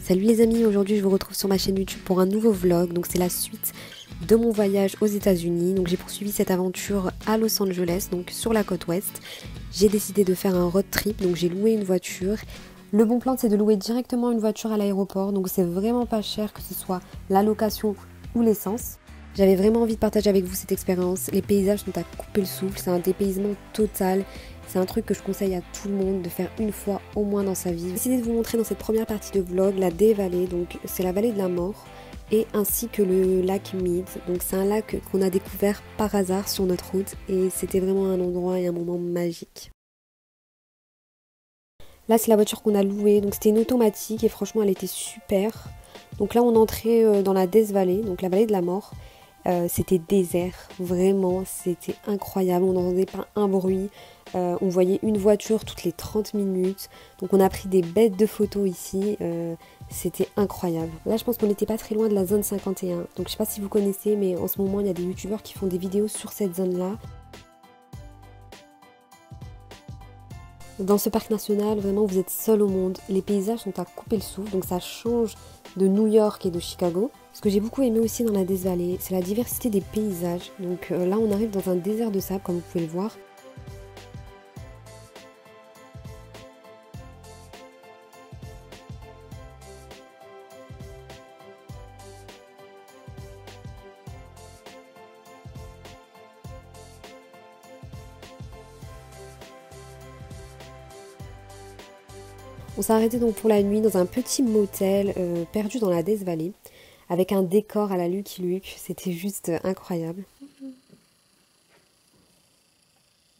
Salut les amis, aujourd'hui je vous retrouve sur ma chaîne YouTube pour un nouveau vlog. Donc c'est la suite de mon voyage aux États-Unis. Donc j'ai poursuivi cette aventure à Los Angeles, donc sur la côte ouest. J'ai décidé de faire un road trip, donc j'ai loué une voiture. Le bon plan c'est de louer directement une voiture à l'aéroport, donc c'est vraiment pas cher que ce soit la location ou l'essence. J'avais vraiment envie de partager avec vous cette expérience. Les paysages sont à couper le souffle, c'est un dépaysement total. C'est un truc que je conseille à tout le monde de faire une fois au moins dans sa vie. J'ai décidé de vous montrer dans cette première partie de vlog la Death Valley, donc c'est la vallée de la mort, et ainsi que le lac Mead. Donc c'est un lac qu'on a découvert par hasard sur notre route et c'était vraiment un endroit et un moment magique. Là c'est la voiture qu'on a louée, donc c'était une automatique et franchement elle était super. Donc là on entrait dans la Death Valley, donc la vallée de la mort. C'était désert, vraiment, c'était incroyable, on n'entendait pas un bruit, on voyait une voiture toutes les 30 minutes, donc on a pris des bêtes de photos ici, c'était incroyable. Là je pense qu'on n'était pas très loin de la zone 51, donc je sais pas si vous connaissez, mais en ce moment il y a des youtubeurs qui font des vidéos sur cette zone-là. Dans ce parc national, vraiment vous êtes seul au monde, les paysages sont à couper le souffle, donc ça change de New York et de Chicago. Ce que j'ai beaucoup aimé aussi dans la Death Valley, c'est la diversité des paysages. Donc là on arrive dans un désert de sable comme vous pouvez le voir. On s'est arrêté donc pour la nuit dans un petit motel perdu dans la Death Valley, avec un décor à la Lucky Luke, c'était juste incroyable.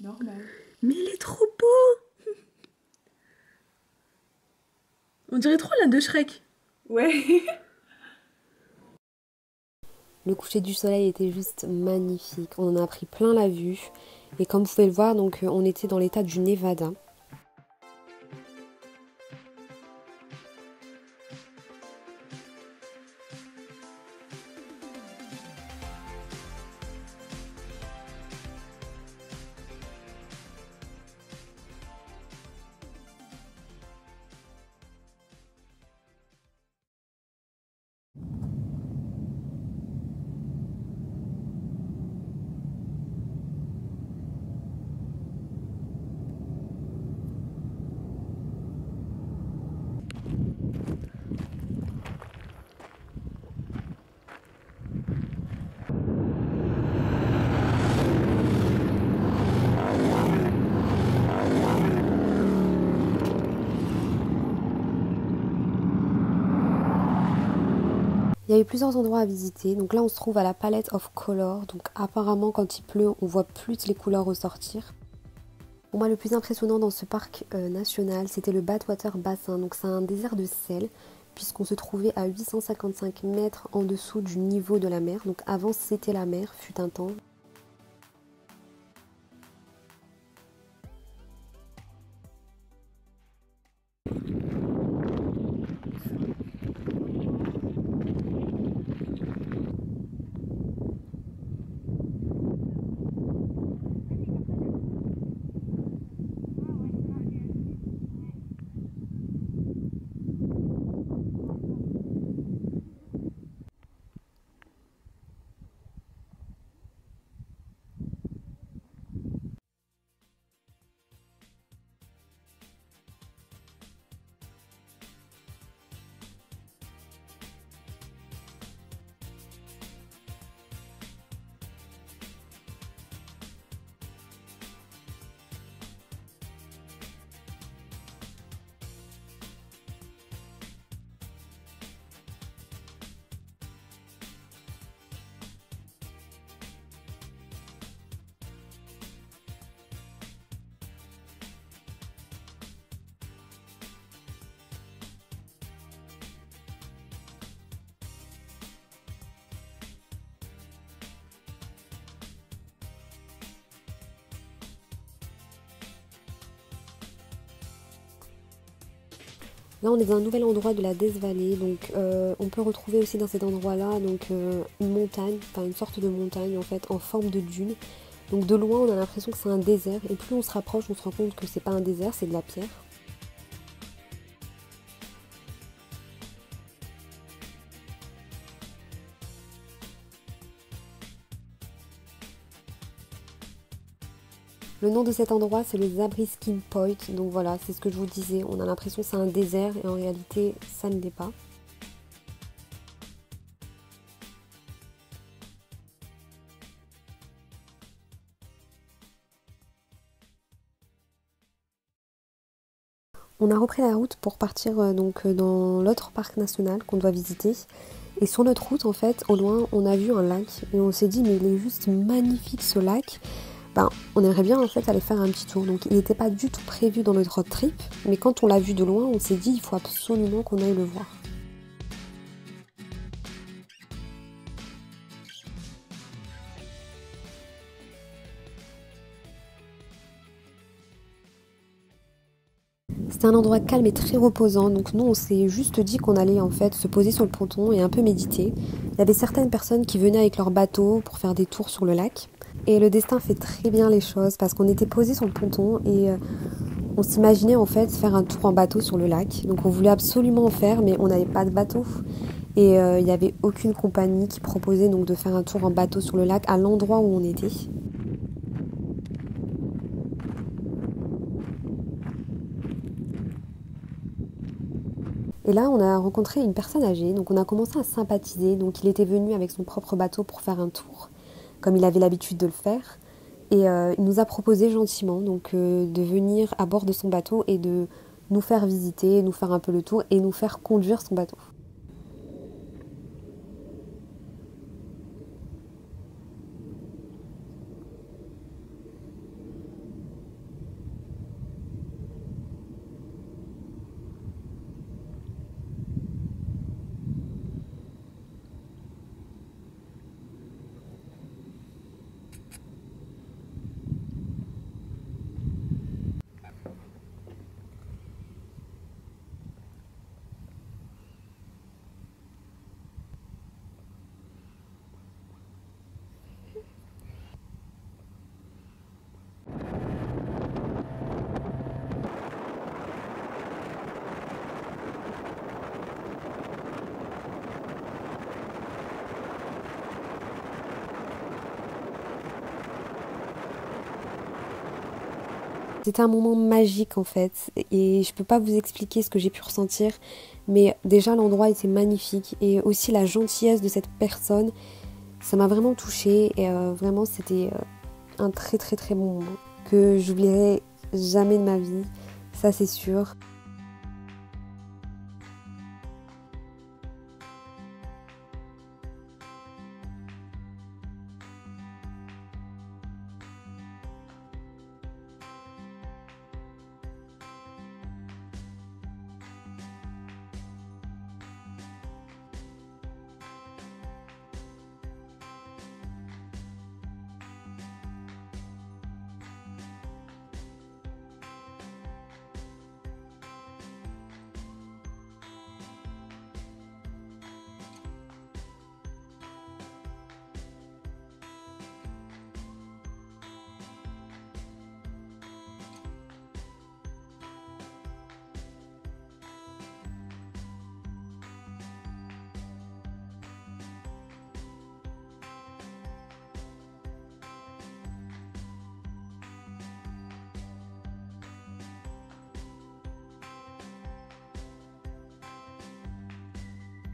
Normal. Mais il est trop beau. On dirait trop l'un de Shrek. Ouais. Le coucher du soleil était juste magnifique, on en a pris plein la vue. Et comme vous pouvez le voir, donc on était dans l'état du Nevada. Il y a eu plusieurs endroits à visiter, donc là on se trouve à la Palette of Color, donc apparemment quand il pleut on voit plus les couleurs ressortir. Pour moi le plus impressionnant dans ce parc national c'était le Badwater Basin, donc c'est un désert de sel puisqu'on se trouvait à 855 mètres en dessous du niveau de la mer, donc avant c'était la mer, fut un temps. Là on est dans un nouvel endroit de la Death Valley, donc on peut retrouver aussi dans cet endroit là donc une montagne, enfin une sorte de montagne en fait en forme de dune. Donc de loin on a l'impression que c'est un désert et plus on se rapproche on se rend compte que c'est pas un désert, c'est de la pierre. Le nom de cet endroit, c'est le Zabriskie Point. Donc voilà, c'est ce que je vous disais. On a l'impression que c'est un désert et en réalité, ça ne l'est pas. On a repris la route pour partir dans l'autre parc national qu'on doit visiter. Et sur notre route, en fait, au loin, on a vu un lac. Et on s'est dit, mais il est juste magnifique ce lac. On aimerait bien en fait aller faire un petit tour. Donc il n'était pas du tout prévu dans notre road trip. Mais quand on l'a vu de loin, on s'est dit, il faut absolument qu'on aille le voir. C'était un endroit calme et très reposant, donc nous on s'est juste dit qu'on allait en fait se poser sur le ponton et un peu méditer. Il y avait certaines personnes qui venaient avec leur bateau pour faire des tours sur le lac. Et le destin fait très bien les choses parce qu'on était posés sur le ponton et on s'imaginait en fait faire un tour en bateau sur le lac. Donc on voulait absolument en faire mais on n'avait pas de bateau. Et il n'y avait aucune compagnie qui proposait donc de faire un tour en bateau sur le lac à l'endroit où on était. Et là, on a rencontré une personne âgée, donc on a commencé à sympathiser. Donc il était venu avec son propre bateau pour faire un tour, comme il avait l'habitude de le faire. Et il nous a proposé gentiment de venir à bord de son bateau et de nous faire visiter, nous faire un peu le tour et nous faire conduire son bateau. C'était un moment magique en fait et je peux pas vous expliquer ce que j'ai pu ressentir mais déjà l'endroit était magnifique et aussi la gentillesse de cette personne, ça m'a vraiment touchée et vraiment c'était un très très très bon moment que j'oublierai jamais de ma vie, ça c'est sûr.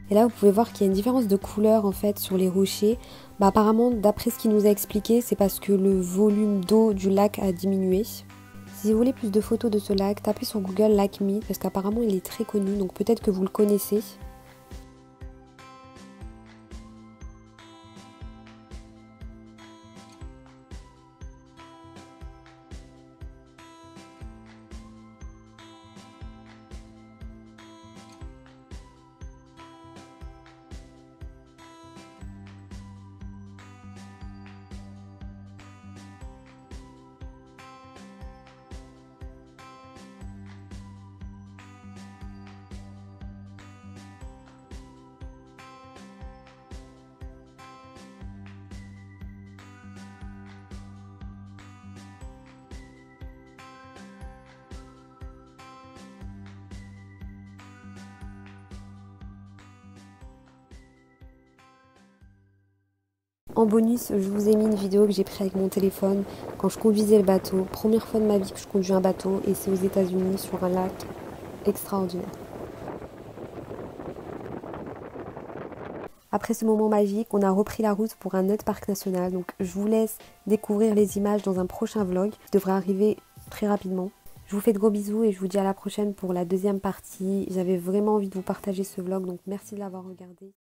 Et là, vous pouvez voir qu'il y a une différence de couleur en fait sur les rochers. Apparemment, d'après ce qu'il nous a expliqué, c'est parce que le volume d'eau du lac a diminué. Si vous voulez plus de photos de ce lac, tapez sur Google Lac Mead parce qu'apparemment il est très connu, donc peut-être que vous le connaissez. En bonus, je vous ai mis une vidéo que j'ai prise avec mon téléphone quand je conduisais le bateau. Première fois de ma vie que je conduis un bateau et c'est aux États-Unis sur un lac extraordinaire. Après ce moment magique, on a repris la route pour un autre parc national. Donc je vous laisse découvrir les images dans un prochain vlog qui devrait arriver très rapidement. Je vous fais de gros bisous et je vous dis à la prochaine pour la deuxième partie. J'avais vraiment envie de vous partager ce vlog, donc merci de l'avoir regardé.